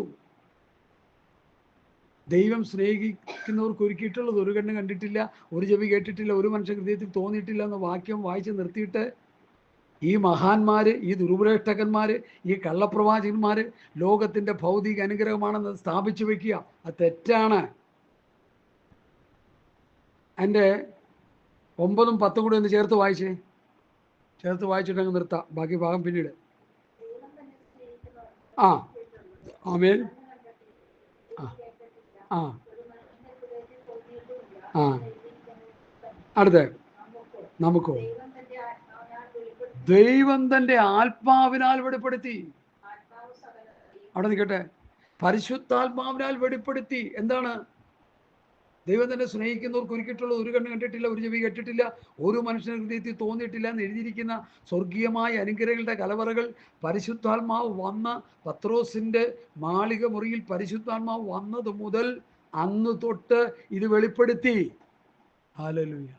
ദൈവം സ്നേഹിക്കുന്നവർക്ക് ഒരുക്കിയിട്ടുള്ളത് ഒരു കണ്ണ് കണ്ടിട്ടില്ല, ഒരു ചെവി കേട്ടിട്ടില്ല, ഒരു മനുഷ്യ ഹൃദയത്തിൽ തോന്നിയിട്ടില്ല എന്ന വാക്യം വായിച്ച് നിർത്തിയിട്ട് ഈ മഹാന്മാര്, ഈ ദുർഭ്രഷ്ടകന്മാര്, ഈ കള്ളപ്രവാചകന്മാര് ലോകത്തിന്റെ ഭൗതിക അനുഗ്രഹമാണെന്ന് സ്ഥാപിച്ചു വെക്കുക. അത് തെറ്റാണ്. എൻ്റെ 9ഉം 10ഉം കൂടെ ഒന്ന് ചേർത്ത് വായിച്ചിട്ട് അങ്ങ് നിർത്താം. ബാക്കി ഭാഗം പിന്നീട്. ആ ആമേൻ. ആ ആ ആ അടുത്ത നമുക്കോ ദൈവം തൻ്റെ ആത്മാവിനാൽ വെളിപ്പെടുത്തി. അവിടെ നിൽക്കട്ടെ. പരിശുദ്ധാത്മാവിനാൽ വെളിപ്പെടുത്തി. എന്താണ്? ദൈവം തന്നെ സ്നേഹിക്കുന്നവർക്ക് ഒരുക്കിയിട്ടുള്ളത് ഒരു കണ്ണ് കണ്ടിട്ടില്ല, ഒരു ചെവി കേട്ടിട്ടില്ല, ഒരു മനുഷ്യന്റെ ഹൃദയത്തിൽ തോന്നിയിട്ടില്ല എന്ന് എഴുതിയിരിക്കുന്ന സ്വർഗീയമായ അനുഗ്രഹങ്ങളുടെ കലവറകൾ പരിശുദ്ധാത്മാവ് വന്ന പത്രോസിന്റെ മാളിക മുറിയിൽ പരിശുദ്ധാത്മാവ് വന്നത് മുതൽ അന്ന് തൊട്ട് ഇത് വെളിപ്പെടുത്തി. ഹല്ലേലൂയ.